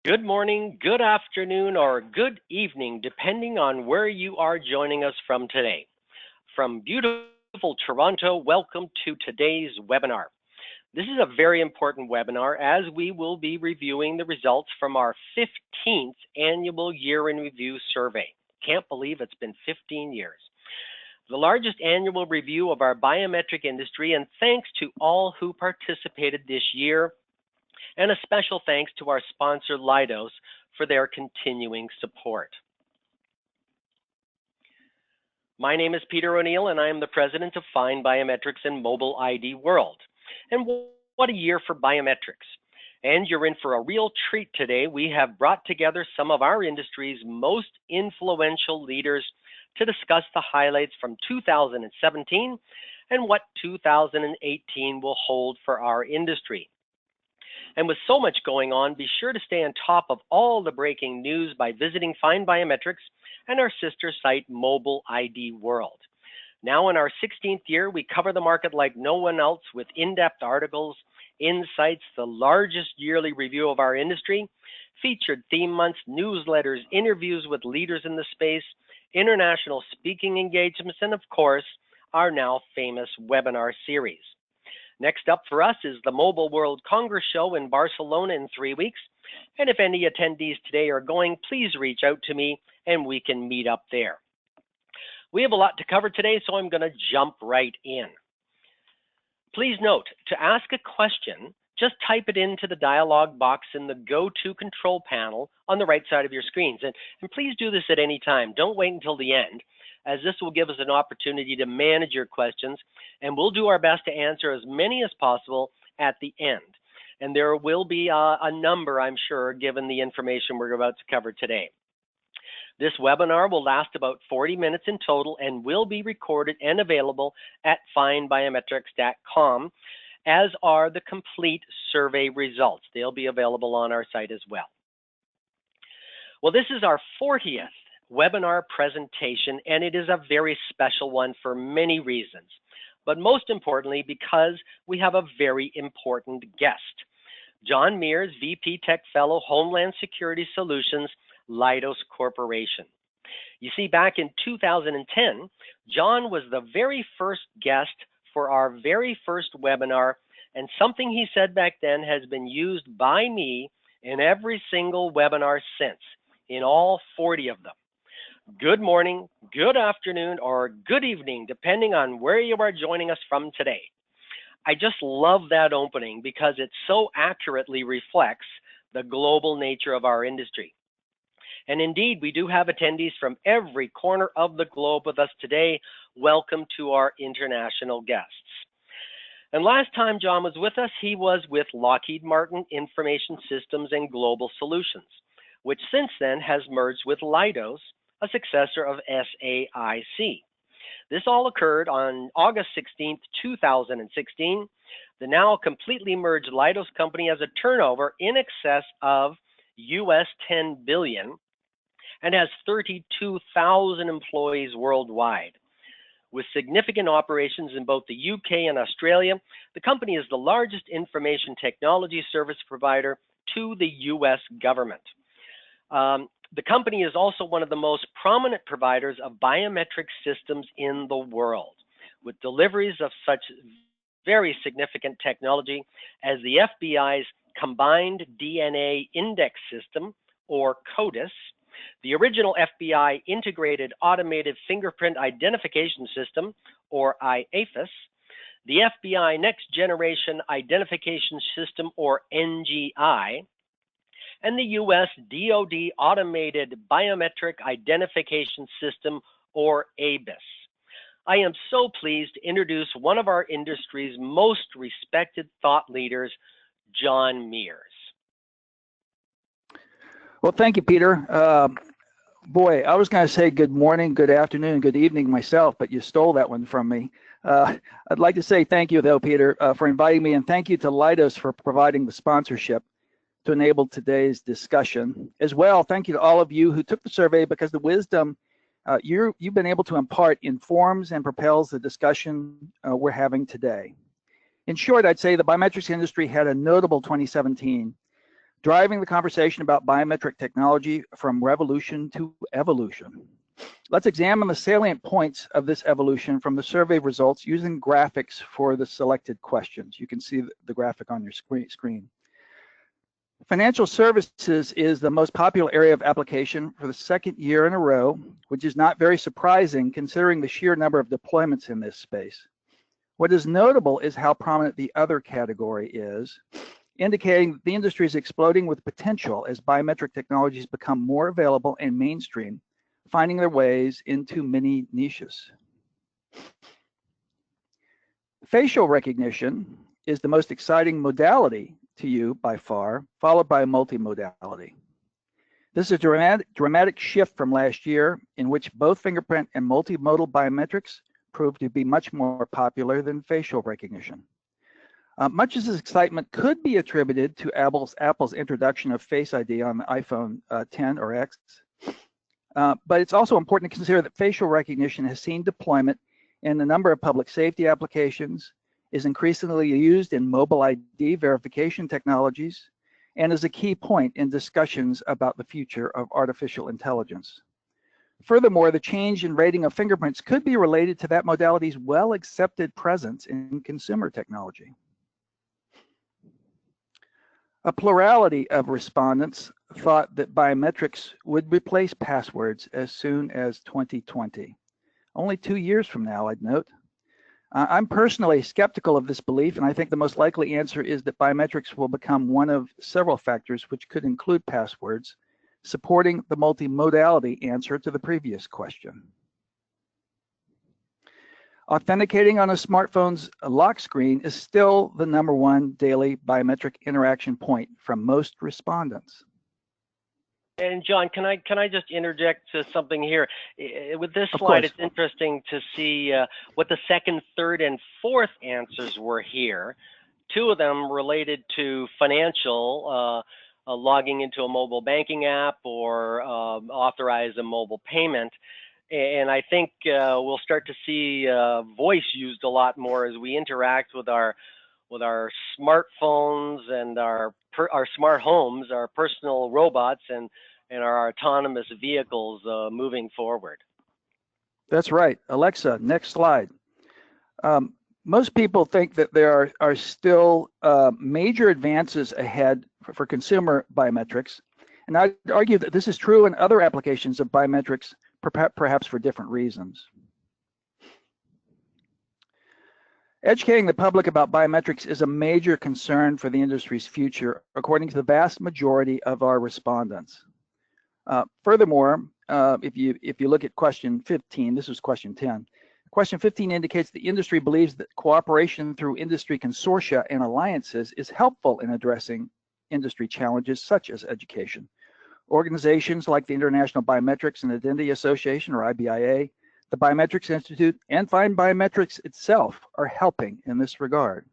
Good morning, good afternoon, or good evening, depending on where you are joining us from today. From beautiful Toronto, welcome to today's webinar. This is a very important webinar as we will be reviewing the results from our 15th annual year in review survey. Can't believe it's been 15 years. The largest annual review of our biometric industry, and thanks to all who participated this year. And a special thanks to our sponsor, Leidos, for their continuing support. My name is Peter O'Neill, and I am the president of FindBiometrics and Mobile ID World. And what a year for biometrics. And you're in for a real treat today. We have brought together some of our industry's most influential leaders to discuss the highlights from 2017 and what 2018 will hold for our industry. And with so much going on, be sure to stay on top of all the breaking news by visiting FindBiometrics and our sister site, Mobile ID World. Now in our 16th year, we cover the market like no one else with in-depth articles, insights, the largest yearly review of our industry, featured theme months, newsletters, interviews with leaders in the space, international speaking engagements, and of course, our now famous webinar series. Next up for us is the Mobile World Congress Show in Barcelona in 3 weeks. And if any attendees today are going, please reach out to me and we can meet up there. We have a lot to cover today, so I'm going to jump right in. Please note, to ask a question, just type it into the dialog box in the go-to control panel on the right side of your screens. And please do this at any time. Don't wait until the end, as this will give us an opportunity to manage your questions, and we'll do our best to answer as many as possible at the end. And there will be a number, I'm sure, given the information we're about to cover today. This webinar will last about 40 minutes in total and will be recorded and available at findbiometrics.com, as are the complete survey results. They'll be available on our site as well. Well, this is our 40th webinar presentation, and it is a very special one for many reasons, but most importantly because we have a very important guest. John Mears, VP Tech Fellow, Homeland Security Solutions, Leidos Corporation. You see, back in 2010, John was the very first guest for our very first webinar, and something he said back then has been used by me in every single webinar since, in all 40 of them. Good morning, good afternoon, or good evening, depending on where you are joining us from today. I just love that opening because it so accurately reflects the global nature of our industry. And indeed, we do have attendees from every corner of the globe with us today. Welcome to our international guests. And last time John was with us, he was with Lockheed Martin Information Systems and Global Solutions, which since then has merged with Leidos, a successor of SAIC. This all occurred on August 16th, 2016. The now completely merged Leidos company has a turnover in excess of US $10 billion and has 32,000 employees worldwide. With significant operations in both the UK and Australia, the company is the largest information technology service provider to the US government. The company is also one of the most prominent providers of biometric systems in the world, with deliveries of such very significant technology as the FBI's Combined DNA Index System, or CODIS, the original FBI Integrated Automated Fingerprint Identification System, or IAFIS, the FBI Next Generation Identification System, or NGI, and the US DoD Automated Biometric Identification System, or ABIS. I am so pleased to introduce one of our industry's most respected thought leaders, John Mears. Well, thank you, Peter. Boy, I was going to say good morning, good afternoon, good evening myself, but you stole that one from me. I'd like to say thank you, though, Peter, for inviting me, and thank you to Leidos for providing the sponsorship to enable today's discussion. As well, thank you to all of you who took the survey, because the wisdom you've been able to impart informs and propels the discussion we're having today. In short, I'd say the biometrics industry had a notable 2017. driving the conversation about biometric technology from revolution to evolution. Let's examine the salient points of this evolution from the survey results using graphics for the selected questions. You can see the graphic on your screen. Financial services is the most popular area of application for the second year in a row, which is not very surprising considering the sheer number of deployments in this space. What is notable is how prominent the other category is, indicating that the industry is exploding with potential as biometric technologies become more available and mainstream, finding their ways into many niches. Facial recognition is the most exciting modality to you by far, followed by multimodality. This is a dramatic shift from last year in which both fingerprint and multimodal biometrics proved to be much more popular than facial recognition. Much of this excitement could be attributed to Apple's introduction of Face ID on the iPhone 10 or X. But it's also important to consider that facial recognition has seen deployment in a number of public safety applications, is increasingly used in mobile ID verification technologies, and is a key point in discussions about the future of artificial intelligence. Furthermore, the change in rating of fingerprints could be related to that modality's well-accepted presence in consumer technology. A plurality of respondents thought that biometrics would replace passwords as soon as 2020. Only 2 years from now, I'd note. I'm personally skeptical of this belief, and I think the most likely answer is that biometrics will become one of several factors which could include passwords, supporting the multimodality answer to the previous question. Authenticating on a smartphone's lock screen is still the #1 daily biometric interaction point from most respondents. And John, can I just interject something here? With this slide, it's interesting to see what the second, third, and fourth answers were here. 2 of them related to financial, logging into a mobile banking app or authorize a mobile payment. And I think we'll start to see voice used a lot more as we interact with our smartphones and our smart homes, our personal robots, and our autonomous vehicles moving forward. That's right. Alexa, next slide. Most people think that there are still major advances ahead for consumer biometrics, and I'd argue that this is true in other applications of biometrics, perhaps for different reasons. Educating the public about biometrics is a major concern for the industry's future, according to the vast majority of our respondents. Furthermore, if you look at question 15, this was question 10. Question 15 indicates the industry believes that cooperation through industry consortia and alliances is helpful in addressing industry challenges such as education. Organizations like the International Biometrics and Identity Association, or IBIA, the Biometrics Institute, and FindBiometrics itself are helping in this regard.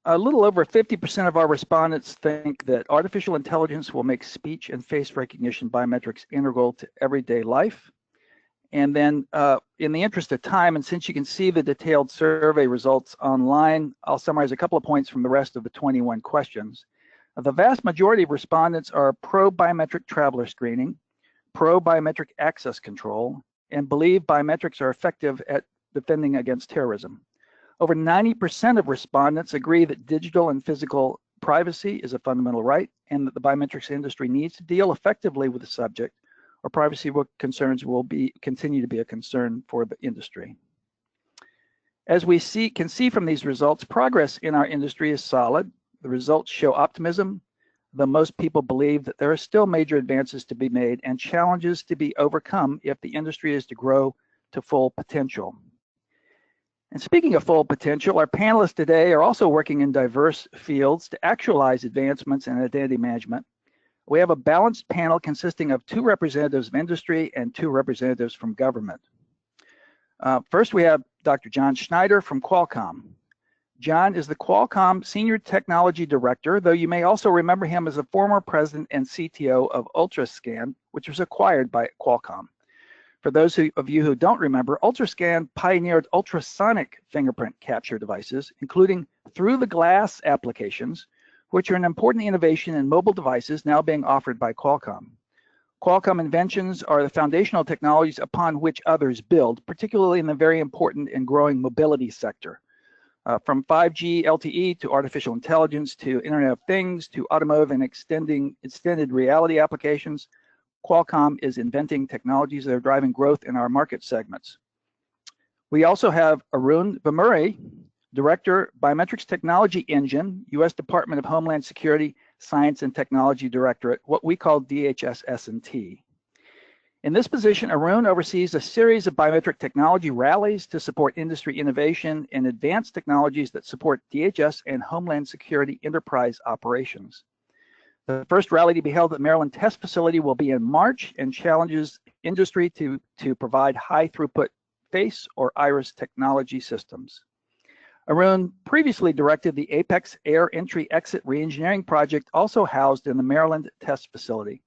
A little over 50% of our respondents think that artificial intelligence will make speech and face recognition biometrics integral to everyday life. And then in the interest of time, and since you can see the detailed survey results online, I'll summarize a couple of points from the rest of the 21 questions. The vast majority of respondents are pro-biometric traveler screening, pro-biometric access control, and believe biometrics are effective at defending against terrorism. Over 90% of respondents agree that digital and physical privacy is a fundamental right and that the biometrics industry needs to deal effectively with the subject, or privacy concerns will continue to be a concern for the industry. As we can see from these results, progress in our industry is solid. The results show optimism, though most people believe that there are still major advances to be made and challenges to be overcome if the industry is to grow to full potential. And speaking of full potential, our panelists today are also working in diverse fields to actualize advancements in identity management. We have a balanced panel consisting of 2 representatives of industry and 2 representatives from government. First, we have Dr. John Schneider from Qualcomm. John is the Qualcomm Senior Technology Director, though you may also remember him as a former president and CTO of Ultrascan, which was acquired by Qualcomm. For those of you who don't remember, Ultrascan pioneered ultrasonic fingerprint capture devices, including through-the-glass applications, which are an important innovation in mobile devices now being offered by Qualcomm. Qualcomm inventions are the foundational technologies upon which others build, particularly in the very important and growing mobility sector. From 5G LTE to artificial intelligence to Internet of Things to automotive and extended reality applications, Qualcomm is inventing technologies that are driving growth in our market segments. We also have Arun Vemury, Director, Biometrics Technology Engine, U.S. Department of Homeland Security, Science and Technology Directorate, what we call DHS S&T. In this position, Arun oversees a series of biometric technology rallies to support industry innovation and advanced technologies that support DHS and Homeland Security enterprise operations. The first rally to be held at the Maryland Test Facility will be in March and challenges industry to provide high throughput face or iris technology systems. Arun previously directed the Apex Air Entry Exit Reengineering project, also housed in the Maryland Test Facility.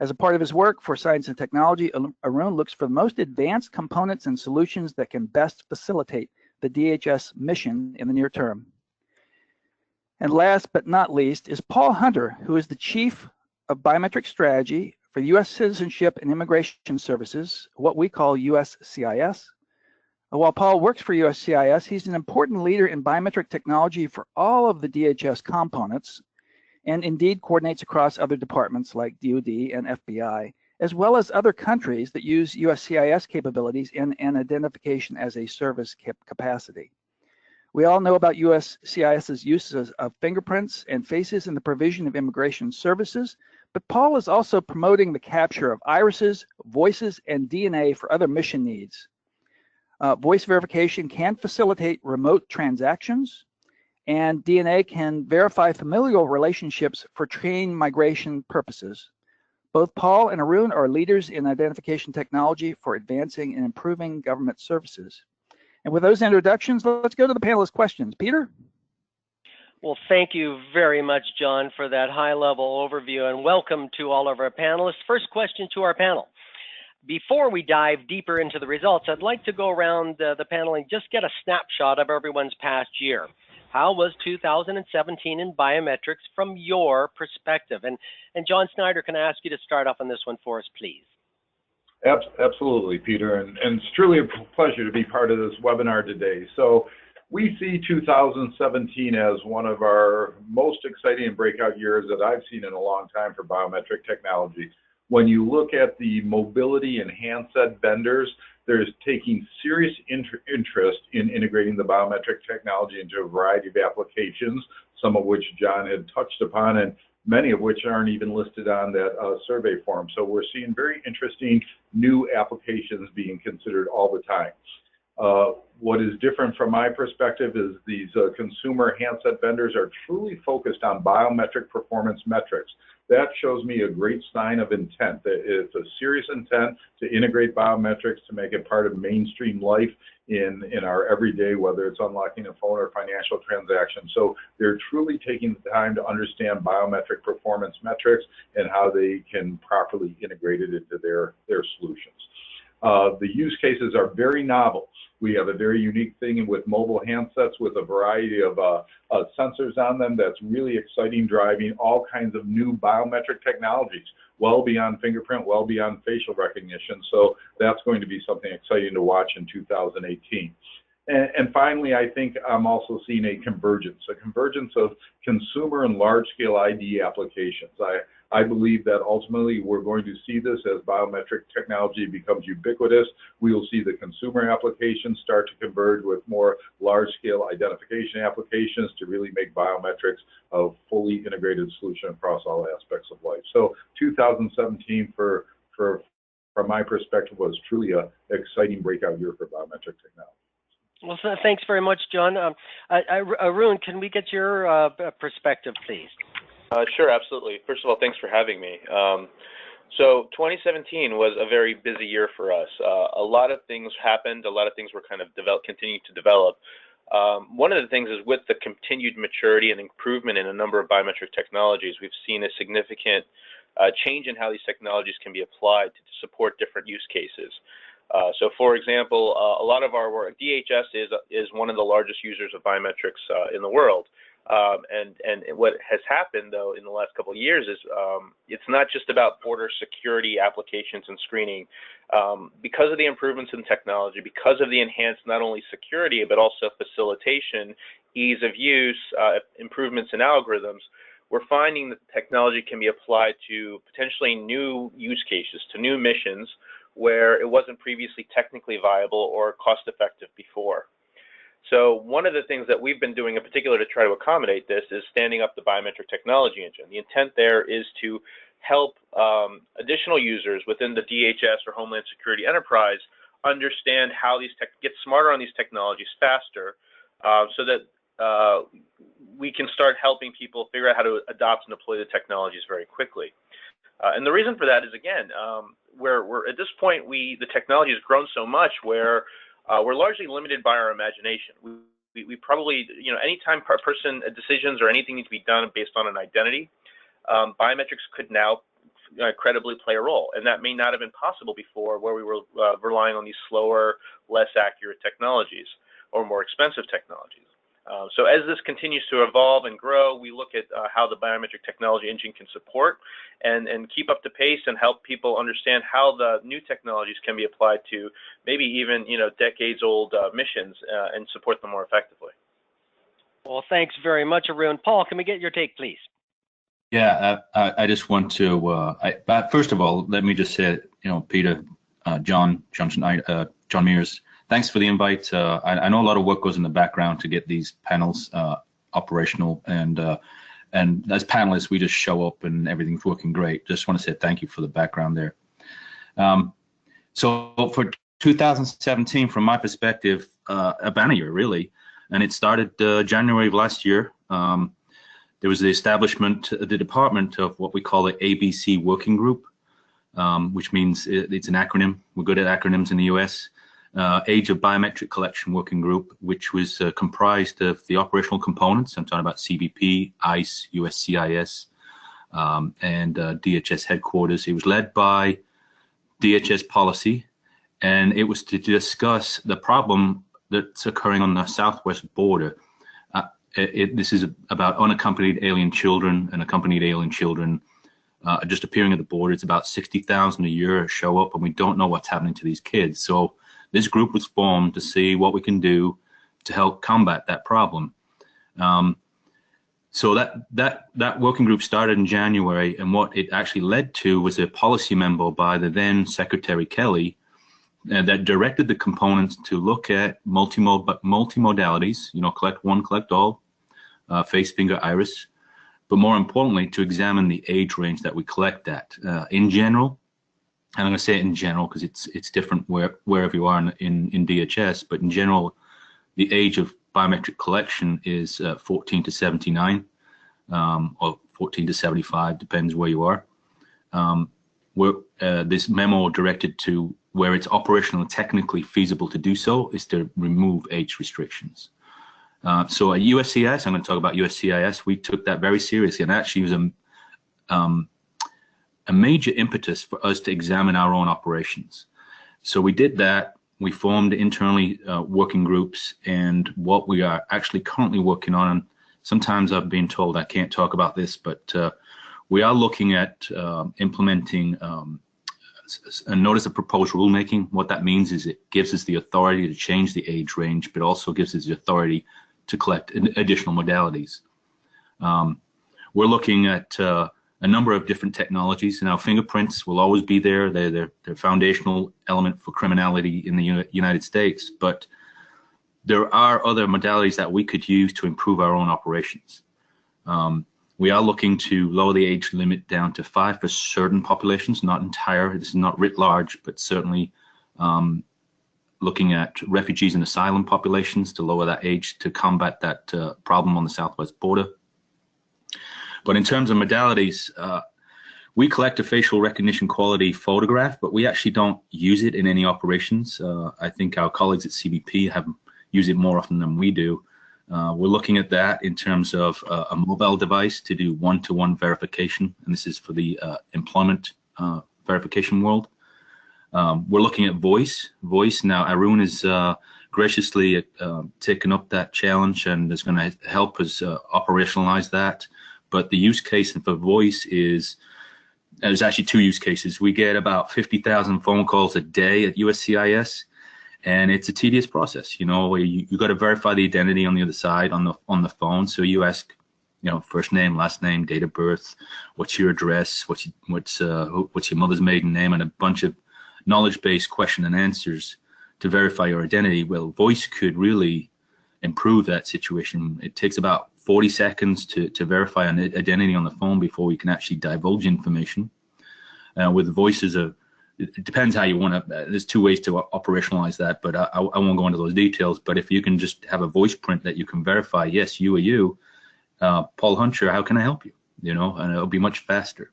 As a part of his work for science and technology, Arun looks for the most advanced components and solutions that can best facilitate the DHS mission in the near term. And last but not least is Paul Hunter, who is the Chief of Biometric Strategy for U.S. Citizenship and Immigration Services, what we call USCIS. While Paul works for USCIS, he's an important leader in biometric technology for all of the DHS components, and indeed coordinates across other departments like DoD and FBI, as well as other countries that use USCIS capabilities in an identification as a service capacity. We all know about USCIS's uses of fingerprints and faces in the provision of immigration services, but Paul is also promoting the capture of irises, voices, and DNA for other mission needs. Voice verification can facilitate remote transactions, and DNA can verify familial relationships for train migration purposes. Both Paul and Arun are leaders in identification technology for advancing and improving government services. And with those introductions, let's go to the panelist questions. Peter? Well, thank you very much, John, for that high-level overview, and welcome to all of our panelists. First question to our panel. Before we dive deeper into the results, I'd like to go around the panel and just get a snapshot of everyone's past year. How was 2017 in biometrics from your perspective? And John Schneider, can I ask you to start off on this one for us, please? Absolutely, Peter, and it's truly a pleasure to be part of this webinar today. So we see 2017 as one of our most exciting and breakout years that I've seen in a long time for biometric technology. When you look at the mobility and handset vendors, they're taking serious interest in integrating the biometric technology into a variety of applications, some of which John had touched upon, and many of which aren't even listed on that survey form. So we're seeing very interesting new applications being considered all the time. What is different from my perspective is these consumer handset vendors are truly focused on biometric performance metrics. That shows me a great sign of intent. It's a serious intent to integrate biometrics to make it part of mainstream life in our everyday, whether it's unlocking a phone or financial transaction. So they're truly taking the time to understand biometric performance metrics and how they can properly integrate it into their solutions. The use cases are very novel. We have a very unique thing with mobile handsets with a variety of sensors on them that's really exciting, driving all kinds of new biometric technologies, well beyond fingerprint, well beyond facial recognition. So that's going to be something exciting to watch in 2018. And finally, I think I'm also seeing a convergence of consumer and large-scale ID applications. I believe that ultimately we're going to see this as biometric technology becomes ubiquitous. We will see the consumer applications start to converge with more large-scale identification applications to really make biometrics a fully integrated solution across all aspects of life. So 2017, from my perspective, was truly an exciting breakout year for biometric technology. Well, thanks very much, John. Arun, can we get your perspective, please? Sure, absolutely. First of all, thanks for having me. So 2017 was a very busy year for us. A lot of things happened. A lot of things were kind of continuing to develop. One of the things is with the continued maturity and improvement in a number of biometric technologies, we've seen a significant change in how these technologies can be applied to support different use cases. So, for example, a lot of our work, DHS is one of the largest users of biometrics in the world. And what has happened, though, in the last couple of years is it's not just about border security applications and screening. Because of the improvements in technology, because of the enhanced not only security, but also facilitation, ease of use, improvements in algorithms, we're finding that technology can be applied to potentially new use cases, to new missions where it wasn't previously technically viable or cost-effective before. So one of the things that we've been doing in particular to try to accommodate this is standing up the biometric technology engine. The intent there is to help additional users within the DHS or Homeland Security enterprise understand how these get smarter on these technologies faster, so that we can start helping people figure out how to adopt and deploy the technologies very quickly. And the reason for that is, again, we're at this point, the technology has grown so much where we're largely limited by our imagination. We probably, anytime decisions or anything needs to be done based on an identity, biometrics could now credibly play a role. And that may not have been possible before, where we were relying on these slower, less accurate technologies or more expensive technologies. So as this continues to evolve and grow, we look at how the biometric technology engine can support and keep up to pace and help people understand how the new technologies can be applied to maybe even decades-old missions and support them more effectively. Well, thanks very much, Arun. Paul, can we get your take, please? Yeah, I just want to. First of all, let me just say, Peter, John Mears, thanks for the invite. I know a lot of work goes in the background to get these panels operational, and as panelists, we just show up and everything's working great. Just want to say thank you for the background there. So for 2017, from my perspective, a banner year really, and it started January of last year. There was the establishment, the department of what we call the ABC Working Group, which means it's an acronym. We're good at acronyms in the US. Age of Biometric Collection Working Group, which was comprised of the operational components. I'm talking about CBP, ICE, USCIS, and DHS headquarters. It was led by DHS policy, and it was to discuss the problem that's occurring on the southwest border. This is about unaccompanied alien children and accompanied alien children just appearing at the border. It's about 60,000 a year show up, and we don't know what's happening to these kids. So this group was formed to see what we can do to help combat that problem. So that working group started in January, and what it actually led to was a policy memo by the then Secretary Kelly that directed the components to look at multimodalities, collect one, collect all, face, finger, iris, but more importantly, to examine the age range that we collect at. In general, and I'm going to say it in general because it's different wherever you are in DHS, but in general, the age of biometric collection is 14 to 79, or 14 to 75, depends where you are. This memo directed to where it's operational and technically feasible to do so is to remove age restrictions. So at USCIS, I'm going to talk about USCIS, we took that very seriously, and actually was a major impetus for us to examine our own operations. So we did that. We formed internally working groups, and what we are actually currently working on, and sometimes I've been told I can't talk about this, but we are looking at implementing a notice of proposed rulemaking. What that means is it gives us the authority to change the age range, but also gives us the authority to collect additional modalities. We're looking at a number of different technologies. Now, fingerprints will always be there. They're foundational element for criminality in the United States, but there are other modalities that we could use to improve our own operations. We are looking to lower the age limit down to 5 for certain populations, not entire. This is not writ large, but certainly looking at refugees and asylum populations to lower that age to combat that problem on the southwest border. But in terms of modalities, we collect a facial recognition quality photograph, but we actually don't use it in any operations. I think our colleagues at CBP have used it more often than we do. We're looking at that in terms of a mobile device to do one-to-one verification, and this is for the employment verification world. We're looking at voice. Now, Arun is graciously taken up that challenge and is going to help us operationalize that. But the use case for voice is, there's actually two use cases. We get about 50,000 phone calls a day at USCIS, and it's a tedious process. You know, you got to verify the identity on the other side on the phone. So you ask, you know, first name, last name, date of birth, what's your address, what's your mother's maiden name, and a bunch of knowledge-based question and answers to verify your identity. Well, voice could really improve that situation. It takes about 40 seconds to verify an identity on the phone before we can actually divulge information. With voices, it depends how you want to. There's two ways to operationalize that, but I won't go into those details. But if you can just have a voice print that you can verify, yes, you are you, Paul Hunter, how can I help you? You know, and it'll be much faster.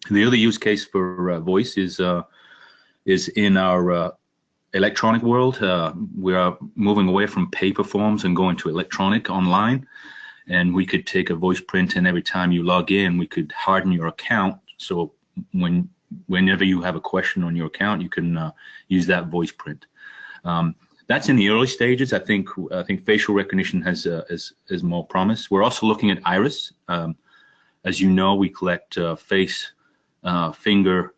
The other use case for voice is in our electronic world. We are moving away from paper forms and going to electronic online. And we could take a voice print, and every time you log in, we could harden your account. So whenever you have a question on your account, you can use that voice print. That's in the early stages. I think facial recognition has more promise. We're also looking at iris. As you know, we collect face, finger,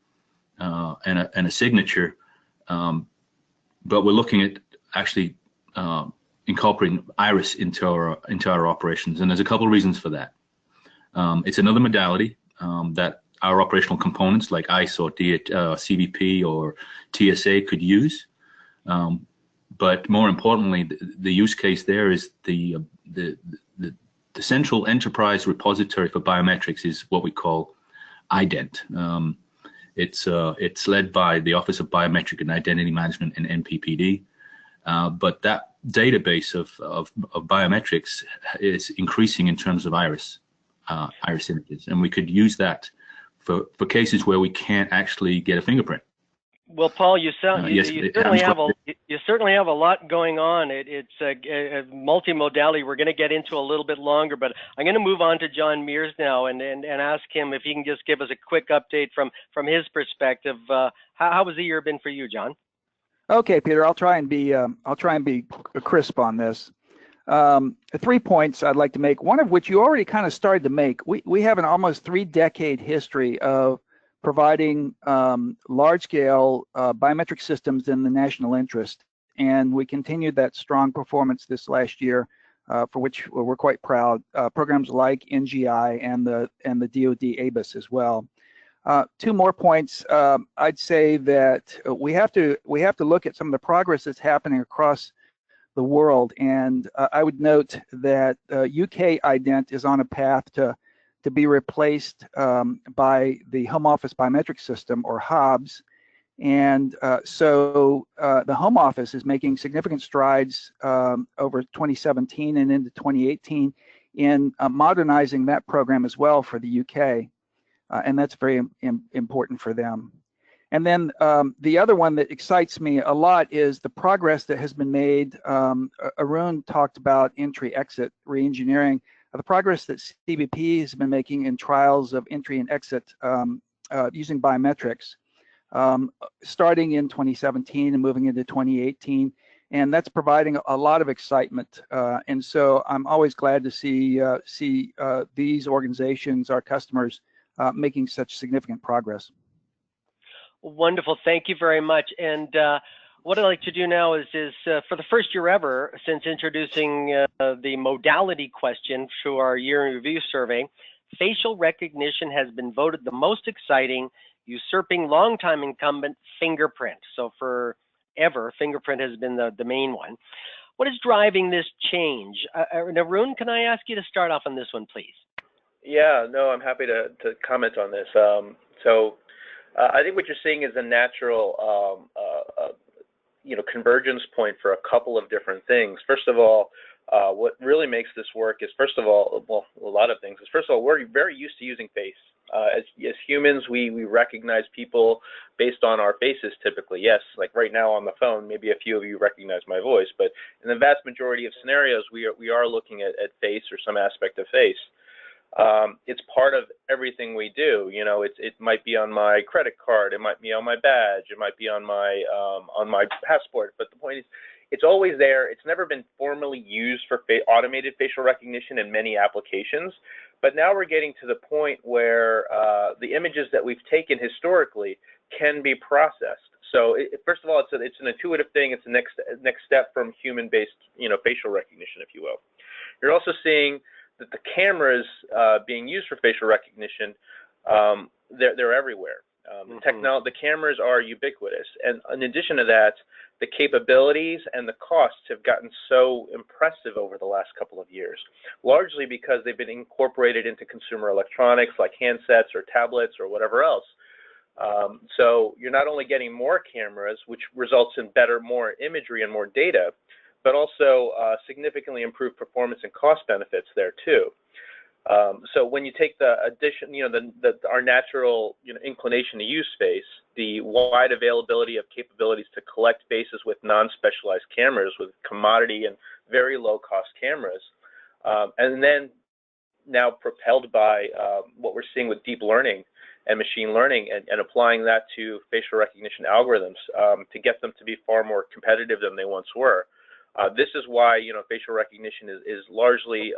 and a signature. But we're looking at actually incorporating iris into our operations, and there's a couple of reasons for that. It's another modality that our operational components like ICE or CBP or TSA could use. But more importantly, the use case there is the central enterprise repository for biometrics is what we call IDENT. It's led by the Office of Biometric and Identity Management and NPPD. But that database of biometrics is increasing in terms of iris images, and we could use that for cases where we can't actually get a fingerprint. Well, Paul, you certainly have a lot going on. It's a multimodality. We're going to get into a little bit longer, but I'm going to move on to John Mears now and ask him if he can just give us a quick update from his perspective. How has the year been for you, John? Okay, Peter, I'll try and be crisp on this. 3 points I'd like to make, one of which you already kind of started to make. We have an almost 3-decade history of providing large-scale biometric systems in the national interest, and we continued that strong performance this last year, for which we're quite proud. Programs like NGI and the DoD ABIS as well. 2 more points. I'd say that we have to look at some of the progress that's happening across the world, and I would note that UK IDENT is on a path to be replaced by the Home Office Biometric System, or HOBS, and so the Home Office is making significant strides over 2017 and into 2018 in modernizing that program as well for the UK. And that's very important for them. And then the other one that excites me a lot is the progress that has been made. Arun talked about entry-exit re-engineering. The progress that CBP has been making in trials of entry and exit using biometrics, starting in 2017 and moving into 2018. And that's providing a lot of excitement. And so I'm always glad to see these organizations, our customers, making such significant progress. Wonderful, thank you very much. And what I'd like to do now is for the first year ever, since introducing the modality question to our year in review survey, facial recognition has been voted the most exciting, usurping longtime incumbent fingerprint. So forever, fingerprint has been the main one. What is driving this change? Arun, can I ask you to start off on this one, please? Yeah, no, I'm happy to comment on this. I think what you're seeing is a natural, convergence point for a couple of different things. First of all, what really makes this work is, first of all, well, a lot of things. First of all, we're very used to using face. As humans, we recognize people based on our faces typically. Yes, like right now on the phone, maybe a few of you recognize my voice, but in the vast majority of scenarios, we are looking at face or some aspect of face. It's part of everything we do. You know, it might be on my credit card, it might be on my badge, it might be on my passport. But the point is, it's always there. It's never been formally used for automated facial recognition in many applications, but now we're getting to the point where the images that we've taken historically can be processed. So first of all, it's an intuitive thing. It's the next step from human-based, facial recognition, if you will. You're also seeing that the cameras being used for facial recognition, they're everywhere. The cameras are ubiquitous, and in addition to that, the capabilities and the costs have gotten so impressive over the last couple of years, largely because they've been incorporated into consumer electronics like handsets or tablets or whatever else. So you're not only getting more cameras, which results in more imagery and more data, but also significantly improved performance and cost benefits there too. So when you take the addition, our natural inclination to use face, the wide availability of capabilities to collect faces with non-specialized cameras, with commodity and very low-cost cameras, and then now propelled by what we're seeing with deep learning and machine learning, and applying that to facial recognition algorithms to get them to be far more competitive than they once were. This is why facial recognition is largely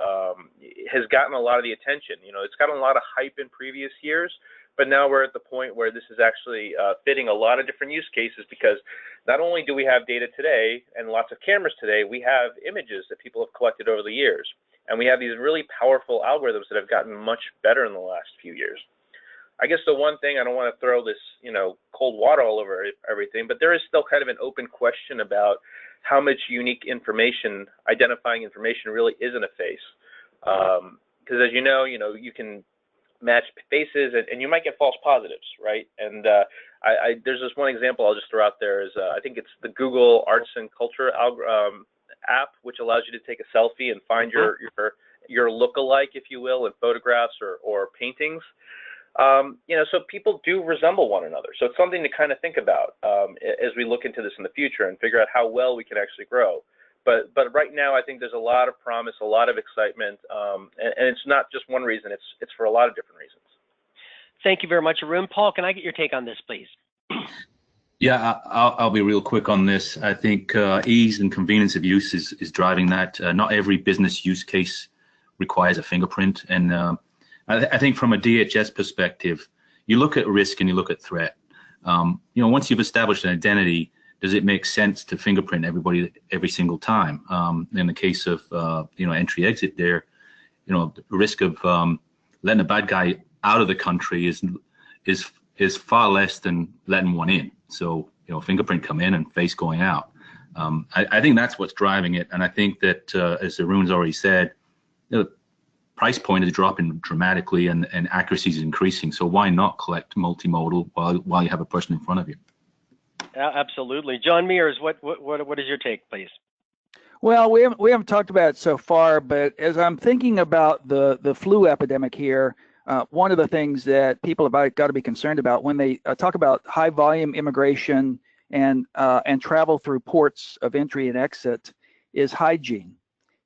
has gotten a lot of the attention. It's gotten a lot of hype in previous years, but now we're at the point where this is actually fitting a lot of different use cases, because not only do we have data today and lots of cameras today, we have images that people have collected over the years, and we have these really powerful algorithms that have gotten much better in the last few years. I guess the one thing, I don't want to throw this, cold water all over everything, but there is still kind of an open question about how much unique information, identifying information, really is in a face. Because as you know, you can match faces and you might get false positives, right? And there's this one example I'll just throw out there is, I think it's the Google Arts and Culture app, which allows you to take a selfie and find your look-alike, if you will, in photographs or paintings. So people do resemble one another. So it's something to kind of think about as we look into this in the future and figure out how well we can actually grow. But right now, I think there's a lot of promise, a lot of excitement, and it's not just one reason. It's for a lot of different reasons. Thank you very much, Arun. Paul, can I get your take on this, please? Yeah, I'll be real quick on this. I think ease and convenience of use is driving that. Not every business use case requires a fingerprint, and I think from a DHS perspective, you look at risk and you look at threat. Once you've established an identity, does it make sense to fingerprint everybody every single time? In the case of entry-exit there, the risk of letting a bad guy out of the country is far less than letting one in. So fingerprint come in and face going out. I think that's what's driving it, and I think that as Arun's already said, price point is dropping dramatically and accuracy is increasing. So why not collect multimodal while you have a person in front of you? Absolutely. John Mears, what is your take, please? Well, we haven't talked about it so far, but as I'm thinking about the flu epidemic here, one of the things that people have got to be concerned about when they talk about high volume immigration and travel through ports of entry and exit is hygiene.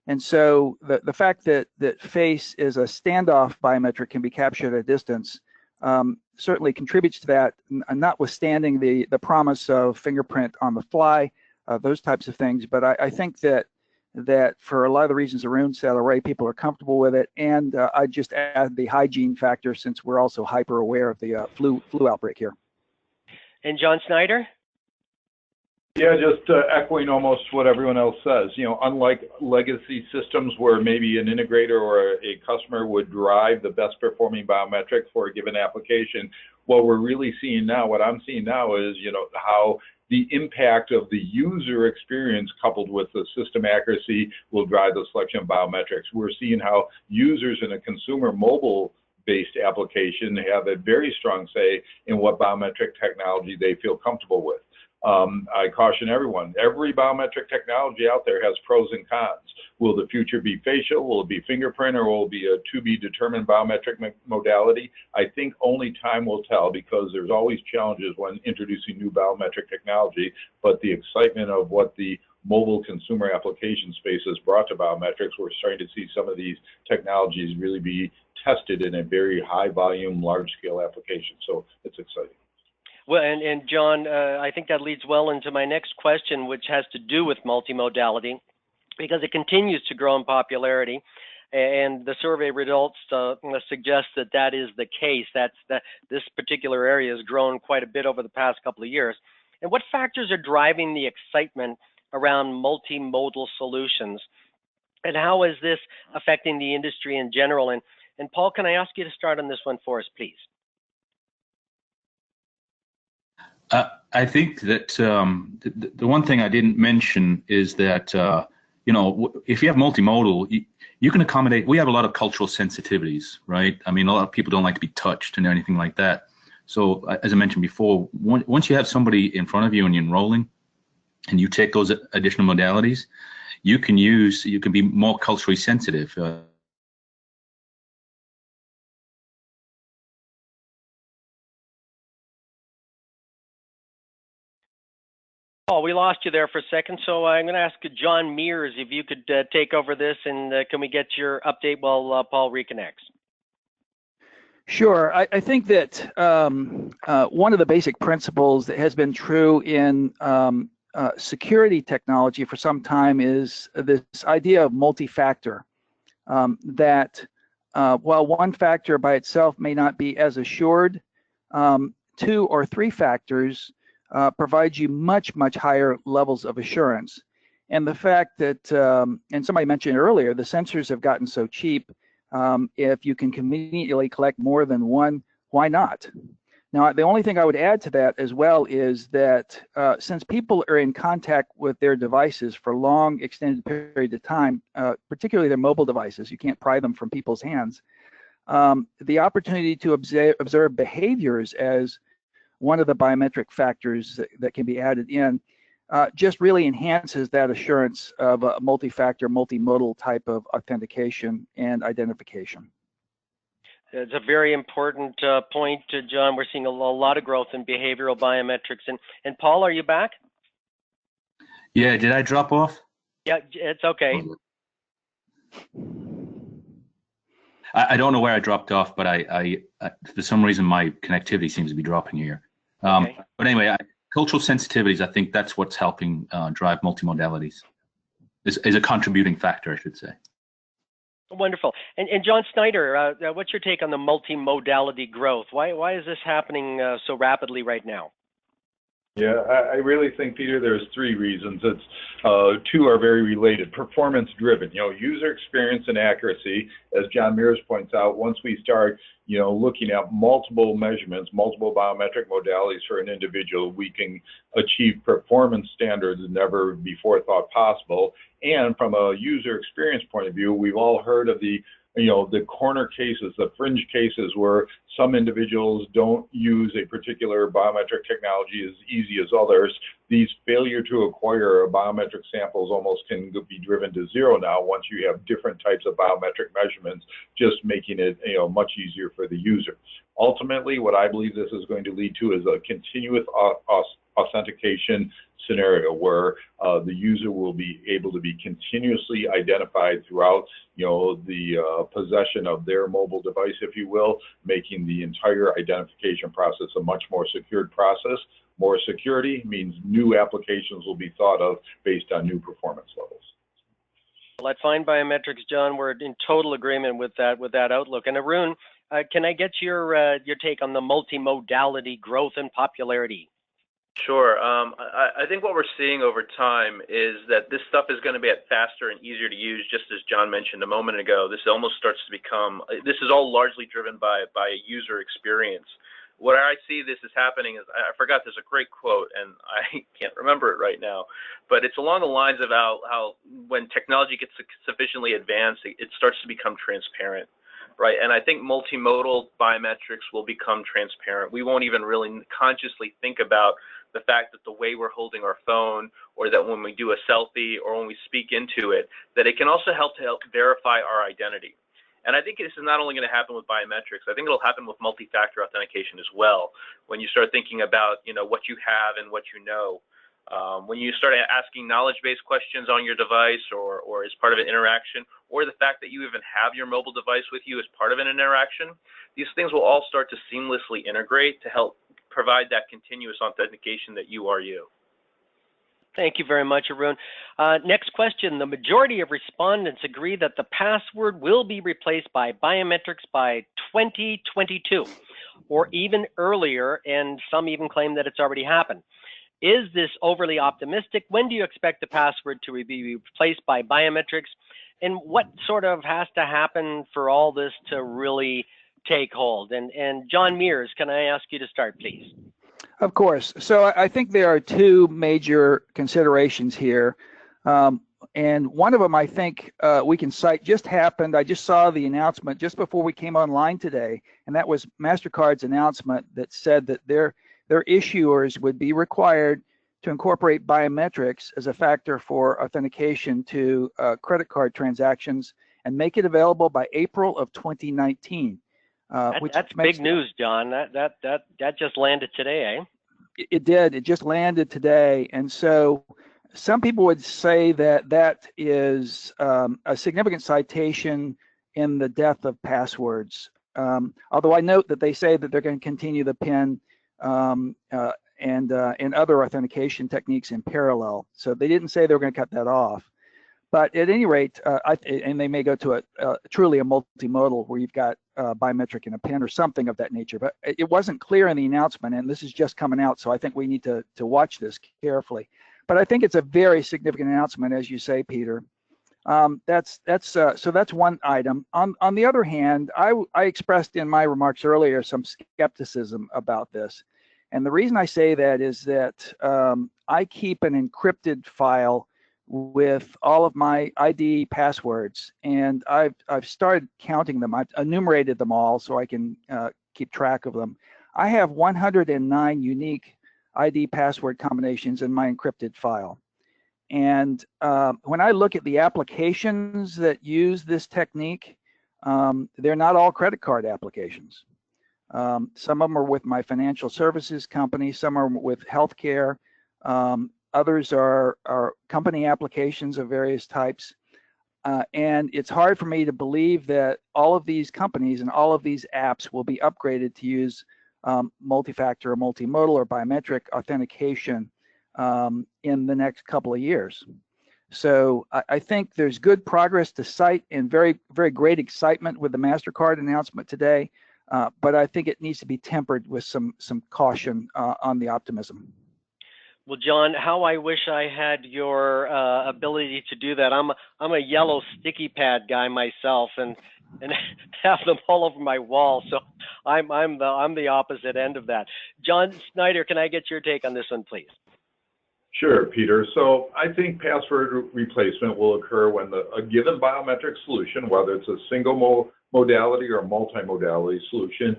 And so the fact that face is a standoff biometric can be captured at a distance certainly contributes to that, notwithstanding the promise of fingerprint on the fly, those types of things. But I think that for a lot of the reasons Arun said already, people are comfortable with it. And I just add the hygiene factor, since we're also hyper aware of the flu outbreak here. And John Schneider? Yeah, just echoing almost what everyone else says. Unlike legacy systems where maybe an integrator or a customer would drive the best performing biometrics for a given application, what we're really seeing now, what I'm seeing now is, how the impact of the user experience coupled with the system accuracy will drive the selection of biometrics. We're seeing how users in a consumer mobile-based application have a very strong say in what biometric technology they feel comfortable with. I caution everyone, every biometric technology out there has pros and cons. Will the future be facial? Will it be fingerprint? Or will it be a to-be-determined biometric modality? I think only time will tell, because there's always challenges when introducing new biometric technology, but the excitement of what the mobile consumer application space has brought to biometrics, we're starting to see some of these technologies really be tested in a very high volume, large scale application. So it's exciting. Well, and John, I think that leads well into my next question, which has to do with multimodality, because it continues to grow in popularity, and the survey results suggest that that is the case. That this particular area has grown quite a bit over the past couple of years. And what factors are driving the excitement around multimodal solutions, and how is this affecting the industry in general? And Paul, can I ask you to start on this one for us, please? I think that the one thing I didn't mention is that you know, if you have multimodal, you can accommodate. We have a lot of cultural sensitivities, right? I mean, a lot of people don't like to be touched and anything like that. So, as I mentioned before, once you have somebody in front of you and you're enrolling, and you take those additional modalities, you can be more culturally sensitive. Paul, we lost you there for a second, so I'm going to ask John Mears if you could take over this, and can we get your update while Paul reconnects? Sure. I think that one of the basic principles that has been true in security technology for some time is this idea of multi-factor, that while one factor by itself may not be as assured, 2 or 3 factors provides you much higher levels of assurance. And the fact that, and somebody mentioned earlier, the sensors have gotten so cheap, if you can conveniently collect more than one, why not? Now, the only thing I would add to that as well is that since people are in contact with their devices for long, extended periods of time, particularly their mobile devices, you can't pry them from people's hands, the opportunity to observe behaviors as one of the biometric factors that can be added in just really enhances that assurance of a multi-factor, multimodal type of authentication and identification. It's a very important point, John. We're seeing a lot of growth in behavioral biometrics. And Paul, are you back? Yeah, did I drop off? Yeah, it's okay. I don't know where I dropped off, but I for some reason my connectivity seems to be dropping here. Okay. But anyway, cultural sensitivities, I think that's what's helping drive multimodalities, is a contributing factor, I should say. Wonderful. And John Schneider, what's your take on the multimodality growth? Why is this happening so rapidly right now? Yeah, I really think, Peter, there's 3 reasons. It's 2 are very related. Performance driven, user experience and accuracy. As John Mears points out, once we start, looking at multiple measurements, multiple biometric modalities for an individual, we can achieve performance standards never before thought possible. And from a user experience point of view, we've all heard of the corner cases, the fringe cases where some individuals don't use a particular biometric technology as easy as others. These failure to acquire biometric samples almost can be driven to 0 now once you have different types of biometric measurements, just making it much easier for the user. Ultimately, what I believe this is going to lead to is a continuous authentication scenario where the user will be able to be continuously identified throughout the possession of their mobile device, if you will, making the entire identification process a much more secured process. More security means new applications will be thought of based on new performance levels. Well, at FindBiometrics, John, we're in total agreement with that outlook. And Arun, can I get your take on the multimodality growth and popularity? Sure. I think what we're seeing over time is that this stuff is going to get faster and easier to use, just as John mentioned a moment ago. This almost starts to become, this is all largely driven by a user experience. What I see this is happening is, I forgot, there's a great quote, and I can't remember it right now, but it's along the lines of how when technology gets sufficiently advanced, it starts to become transparent. Right, and I think multimodal biometrics will become transparent. We won't even really consciously think about the fact that the way we're holding our phone, or that when we do a selfie, or when we speak into it, that it can also help verify our identity. And I think this is not only going to happen with biometrics. I think it'll happen with multi-factor authentication as well. When you start thinking about what you have and what you know. When you start asking knowledge-based questions on your device or as part of an interaction, or the fact that you even have your mobile device with you as part of an interaction, these things will all start to seamlessly integrate to help provide that continuous authentication that you are you. Thank you very much, Arun. Next question. The majority of respondents agree that the password will be replaced by biometrics by 2022 or even earlier, and some even claim that it's already happened. Is this overly optimistic? When do you expect the password to be replaced by biometrics? And what sort of has to happen for all this to really take hold? And John Mears, can I ask you to start, please? Of course. So I think there are two major considerations here. And one of them, I think we can cite, just happened. I just saw the announcement just before we came online today, and that was MasterCard's announcement that said that their issuers would be required to incorporate biometrics as a factor for authentication to credit card transactions and make it available by April of 2019. That's big news, John. That just landed today, eh? It did. It just landed today. And so some people would say that that is a significant citation in the death of passwords. Although I note that they say that they're going to continue the PIN and other authentication techniques in parallel. So they didn't say they were going to cut that off. But at any rate, and they may go to truly a multimodal where you've got biometric and a PIN or something of that nature. But it wasn't clear in the announcement, and this is just coming out, so I think we need to watch this carefully. But I think it's a very significant announcement, as you say, Peter. So that's one item. On the other hand, I expressed in my remarks earlier some skepticism about this, and the reason I say that is that I keep an encrypted file with all of my ID passwords, and I've started counting them. I've enumerated them all so I can keep track of them. I have 109 unique ID password combinations in my encrypted file. And when I look at the applications that use this technique, they're not all credit card applications. Some of them are with my financial services company, some are with healthcare, others are company applications of various types. And it's hard for me to believe that all of these companies and all of these apps will be upgraded to use multi-factor or multimodal or biometric authentication in the next couple of years. So I think there's good progress to cite and very, very great excitement with the MasterCard announcement today. But I think it needs to be tempered with some caution on the optimism. Well, John, how I wish I had your ability to do that. I'm a yellow sticky pad guy myself, and have them all over my wall. So I'm the opposite end of that. John Schneider, can I get your take on this one, please? Sure, Peter. So I think password replacement will occur when a given biometric solution, whether it's a single modality or a multimodality solution,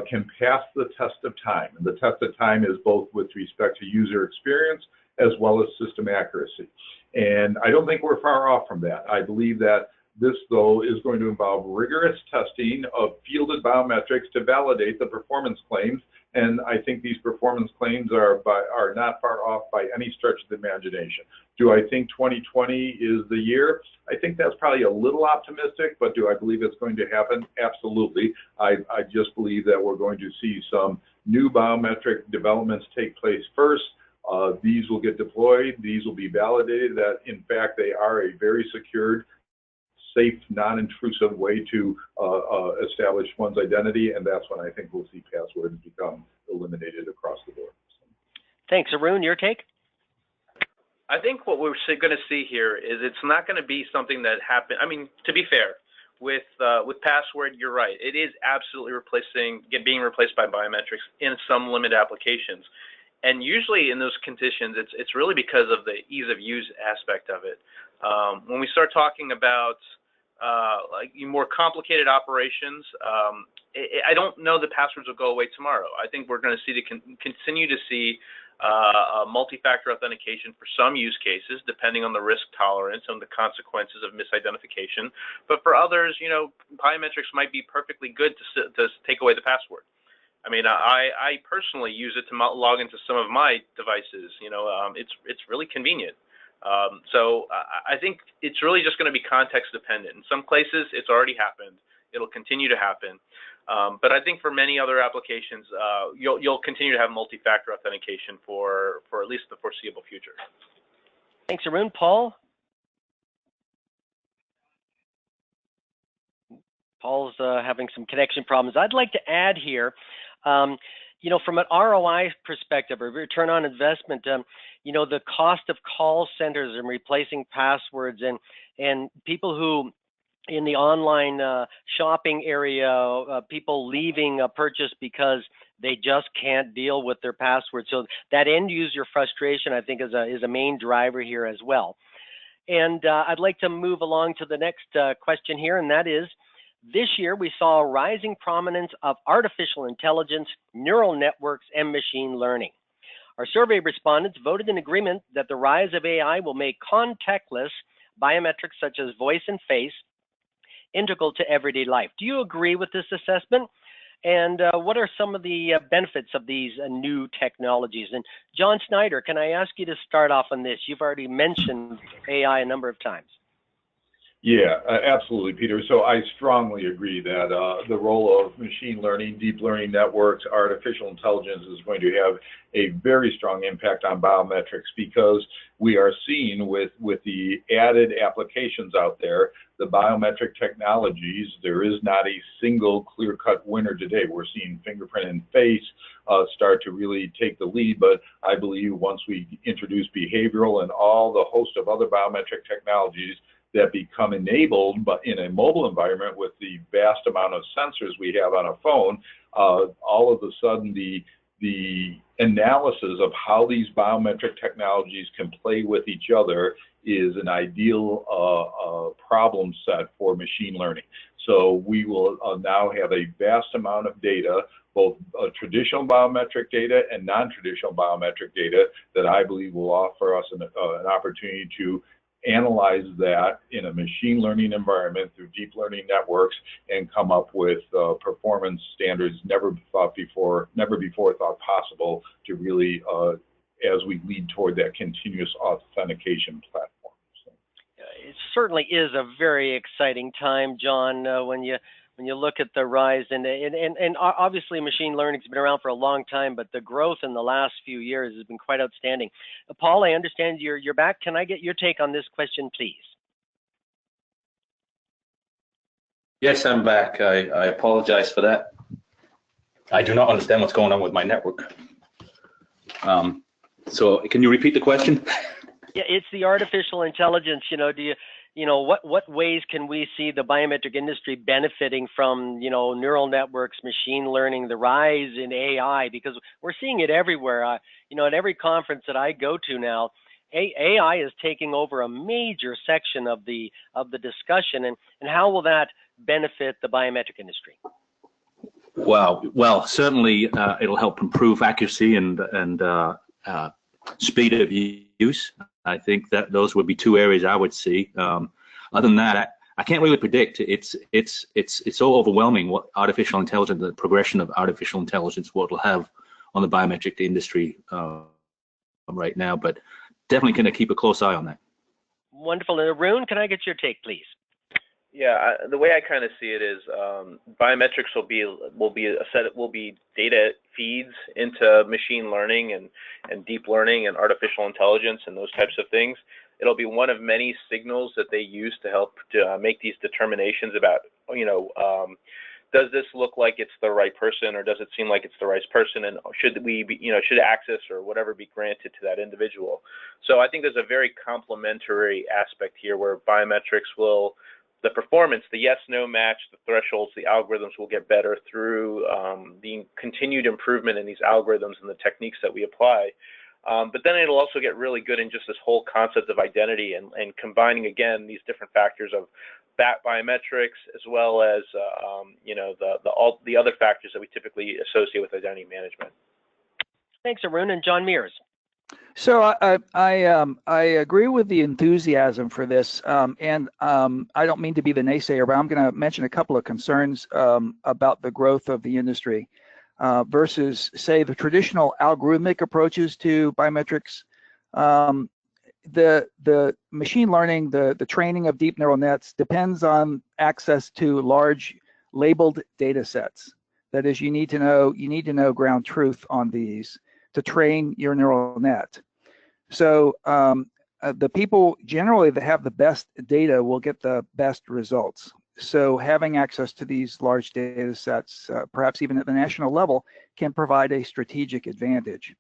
can pass the test of time. And the test of time is both with respect to user experience as well as system accuracy. And I don't think we're far off from that. I believe that this, though, is going to involve rigorous testing of fielded biometrics to validate the performance claims. And I think these performance claims are not far off by any stretch of the imagination. Do I think 2020 is the year? I think that's probably a little optimistic, but do I believe it's going to happen? Absolutely. I just believe that we're going to see some new biometric developments take place first. These will get deployed. These will be validated that, in fact, they are a very secured, safe, non-intrusive way to establish one's identity, and that's when I think we'll see passwords become eliminated across the board. Thanks. Arun, your take? I think what we're going to see here is it's not going to be something that happened. I mean, to be fair, with password, you're right. It is absolutely being replaced by biometrics in some limited applications. And usually in those conditions, it's really because of the ease of use aspect of it. When we start talking about like more complicated operations, I don't know the passwords will go away tomorrow. I think we're going to continue to see multi-factor authentication for some use cases, depending on the risk tolerance and the consequences of misidentification. But for others, biometrics might be perfectly good to take away the password. I mean, I personally use it to log into some of my devices. It's really convenient. So I think it's really just going to be context dependent. In some places, it's already happened. It'll continue to happen. But I think for many other applications, you'll continue to have multi-factor authentication for at least the foreseeable future. Thanks, Arun. Paul? Paul's having some connection problems. I'd like to add here, you know, from an ROI perspective, or return on investment, you know, the cost of call centers and replacing passwords, and people who in the online shopping area, people leaving a purchase because they just can't deal with their password. So that end user frustration, I think, is a main driver here as well. And I'd like to move along to the next question here, and that is, this year we saw a rising prominence of artificial intelligence, neural networks, and machine learning. Our survey respondents voted in agreement that the rise of AI will make contactless biometrics such as voice and face integral to everyday life. Do you agree with this assessment? And what are some of the benefits of these new technologies? And John Schneider, can I ask you to start off on this? You've already mentioned AI a number of times. Yeah, absolutely, Peter. So I strongly agree that the role of machine learning, deep learning networks, artificial intelligence is going to have a very strong impact on biometrics, because we are seeing with the added applications out there, the biometric technologies, there is not a single clear-cut winner today. We're seeing fingerprint and face start to really take the lead, but I believe once we introduce behavioral and all the host of other biometric technologies that become enabled, but in a mobile environment with the vast amount of sensors we have on a phone, all of a sudden the analysis of how these biometric technologies can play with each other is an ideal problem set for machine learning. So we will now have a vast amount of data, both traditional biometric data and non-traditional biometric data, that I believe will offer us an opportunity to analyze that in a machine learning environment through deep learning networks and come up with performance standards never before thought possible to really, as we lead toward that continuous authentication platform. So. It certainly is a very exciting time, John, when you look at the rise, and obviously machine learning has been around for a long time, but the growth in the last few years has been quite outstanding. Paul, I understand you're back. Can I get your take on this question, please? Yes, I'm back. I apologize for that. I do not understand what's going on with my network. So can you repeat the question? Yeah, it's the artificial intelligence. You know, what ways can we see the biometric industry benefiting from, neural networks, machine learning, the rise in AI? Because we're seeing it everywhere. At every conference that I go to now, AI is taking over a major section of the discussion, and how will that benefit the biometric industry? Wow. Well, certainly it'll help improve accuracy and speed of use. I think that those would be two areas I would see. Other than that, I can't really predict. It's so overwhelming what artificial intelligence, the progression of artificial intelligence, what it'll have on the biometric industry right now. But definitely going to keep a close eye on that. Wonderful. And Arun, can I get your take, please? Yeah, the way I kind of see it is biometrics will be data feeds into machine learning and deep learning and artificial intelligence and those types of things. It'll be one of many signals that they use to help to make these determinations about, does this look like it's the right person, or does it seem like it's the right person, and should we be, should access or whatever be granted to that individual. So I think there's a very complementary aspect here where biometrics will, the performance, the yes-no match, the thresholds, the algorithms will get better through the continued improvement in these algorithms and the techniques that we apply. But then it'll also get really good in just this whole concept of identity and combining, again, these different factors of biometrics as well as, all the other factors that we typically associate with identity management. Thanks, Arun. And John Mears. So I agree with the enthusiasm for this, and I don't mean to be the naysayer, but I'm going to mention a couple of concerns about the growth of the industry versus, say, the traditional algorithmic approaches to biometrics. The machine learning, the training of deep neural nets depends on access to large labeled data sets. That is, you need to know ground truth on these to train your neural net. So the people generally that have the best data will get the best results. So having access to these large data sets, perhaps even at the national level, can provide a strategic advantage.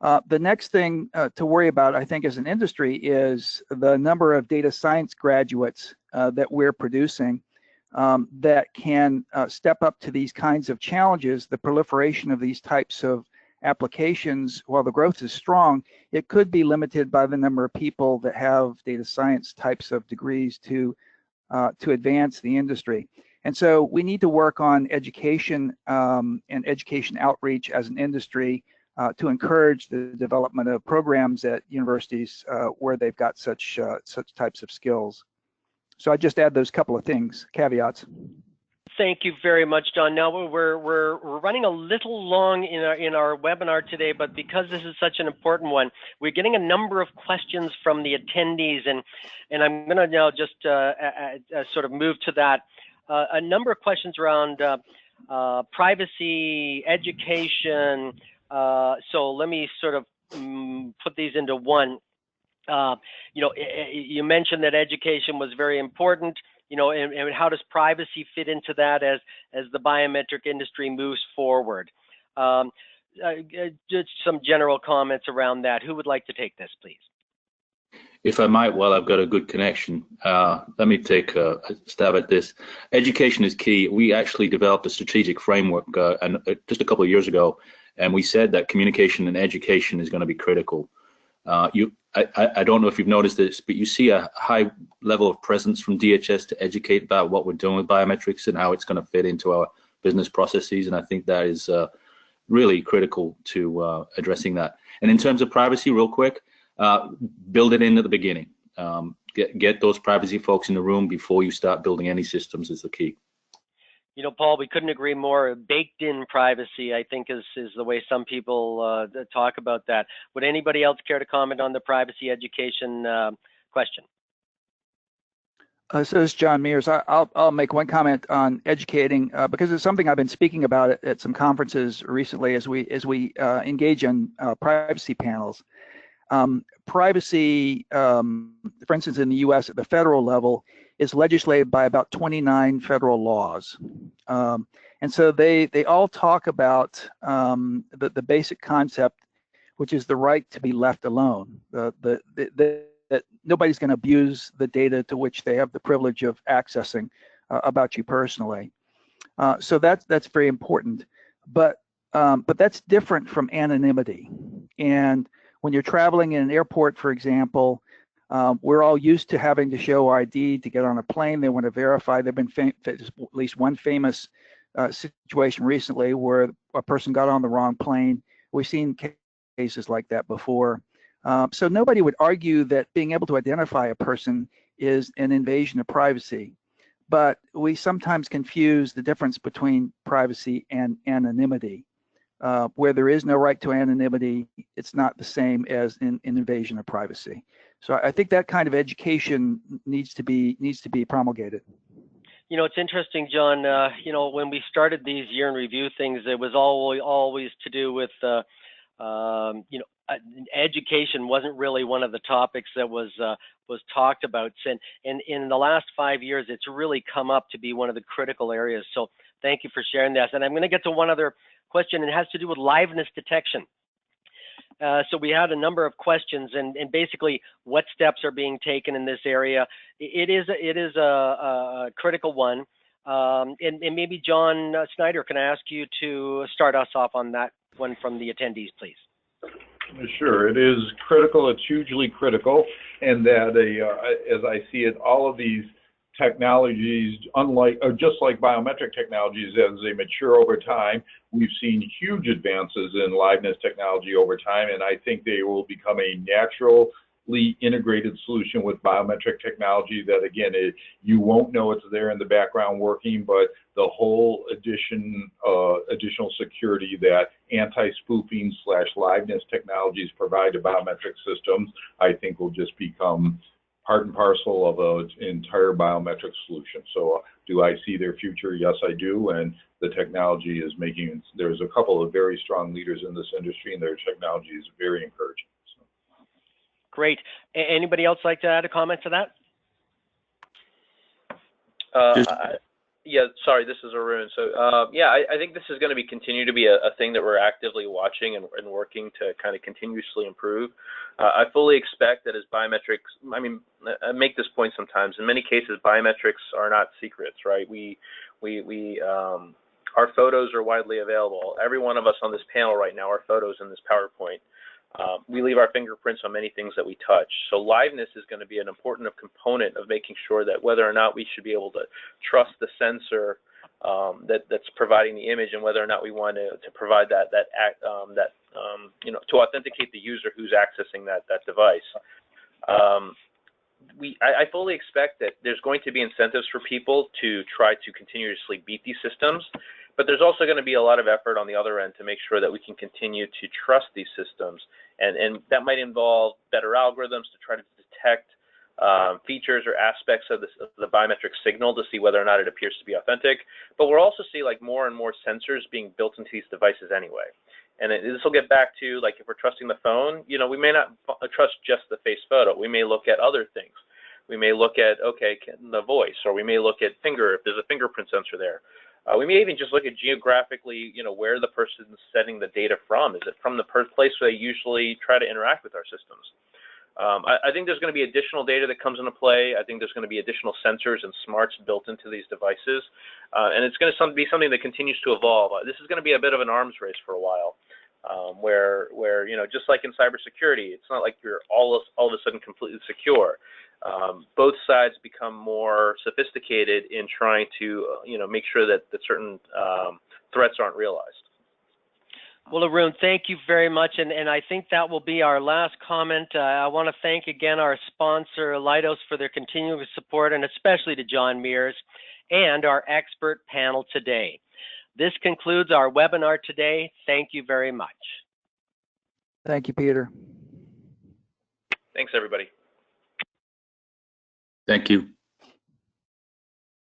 The next thing to worry about, I think, as an industry is the number of data science graduates that we're producing that can step up to these kinds of challenges. The proliferation of these types of applications, while the growth is strong, it could be limited by the number of people that have data science types of degrees to advance the industry. And so we need to work on education and education outreach as an industry to encourage the development of programs at universities where they've got such types of skills. So I just add those couple of things, caveats. Thank you very much, John. Now we're running a little long in our webinar today, but because this is such an important one, we're getting a number of questions from the attendees, and I'm going to now just sort of move to that. A number of questions around privacy, education. So let me sort of put these into one. You mentioned that education was very important. And how does privacy fit into that as the biometric industry moves forward? Just some general comments around that. Who would like to take this, please? If I might, while I've got a good connection, let me take a stab at this. Education is key. We actually developed a strategic framework just a couple of years ago, and we said that communication and education is going to be critical. I don't know if you've noticed this, but you see a high level of presence from DHS to educate about what we're doing with biometrics and how it's going to fit into our business processes. And I think that is really critical to addressing that. And in terms of privacy, real quick, build it in at the beginning. Get those privacy folks in the room before you start building any systems is the key. Paul, we couldn't agree more. Baked-in privacy, I think, is the way some people talk about that. Would anybody else care to comment on the privacy education question? So this is John Mears. I'll make one comment on educating because it's something I've been speaking about at some conferences recently as we engage in privacy panels. Privacy, for instance, in the U.S. at the federal level, is legislated by about 29 federal laws. And so they all talk about the basic concept, which is the right to be left alone, that nobody's going to abuse the data to which they have the privilege of accessing about you personally. So that's very important. But that's different from anonymity. And when you're traveling in an airport, for example, we're all used to having to show ID to get on a plane. They want to verify. There've been at least one famous situation recently where a person got on the wrong plane. We've seen cases like that before. So nobody would argue that being able to identify a person is an invasion of privacy. But we sometimes confuse the difference between privacy and anonymity. Where there is no right to anonymity, it's not the same as an invasion of privacy. So I think that kind of education needs to be promulgated. It's interesting, John. When we started these year in review things, it was always to do with, education wasn't really one of the topics that was talked about. And in the last 5 years, it's really come up to be one of the critical areas. So thank you for sharing that. And I'm going to get to one other question. It has to do with liveness detection. So we had a number of questions, and basically what steps are being taken in this area. It is a critical one. And maybe John Schneider, can I ask you to start us off on that one from the attendees, please? Sure, it is critical. It's hugely critical, and that as I see it, all of these technologies, just like biometric technologies, as they mature over time, we've seen huge advances in liveness technology over time, and I think they will become a naturally integrated solution with biometric technology that, again, you won't know it's there in the background working, but the whole additional security that anti-spoofing / liveness technologies provide to biometric systems, I think will just become part and parcel of an entire biometric solution. So Do I see their future? Yes, I do. And the technology is making, there's a couple of very strong leaders in this industry, and their technology is very encouraging. So. Great. Anybody else like to add a comment to that? Yeah, sorry, this is Arun. So yeah, I think this is going to continue to be a thing that we're actively watching and working to kind of continuously improve. I fully expect that as biometrics, I mean, I make this point sometimes, in many cases, biometrics are not secrets, right? Our photos are widely available. Every one of us on this panel right now are photos in this PowerPoint. We leave our fingerprints on many things that we touch. So liveness is going to be an important component of making sure that whether or not we should be able to trust the sensor that's providing the image, and whether or not we want to provide that you know, to authenticate the user who's accessing that device. I fully expect that there's going to be incentives for people to try to continuously beat these systems, but there's also going to be a lot of effort on the other end to make sure that we can continue to trust these systems, and that might involve better algorithms to try to detect features or aspects of the biometric signal to see whether or not it appears to be authentic. But we'll also see like more and more sensors being built into these devices anyway. And this will get back to, like, if we're trusting the phone, you know, we may not trust just the face photo. We may look at other things. We may look at, okay, the voice, or we may look at if there's a fingerprint sensor there. We may even just look at geographically, you know, where the person's sending the data from. Is it from the place where they usually try to interact with our systems? I think there's going to be additional data that comes into play. I think there's going to be additional sensors and smarts built into these devices. And it's going to be something that continues to evolve. This is going to be a bit of an arms race for a while, where you know, just like in cybersecurity, it's not like you're all of a sudden completely secure. Both sides become more sophisticated in trying to, you know, make sure that certain threats aren't realized. Well, Arun, thank you very much, and I think that will be our last comment. I want to thank again our sponsor, Leidos, for their continuing support, and especially to John Mears and our expert panel today. This concludes our webinar today. Thank you very much. Thank you, Peter. Thanks, everybody. Thank you.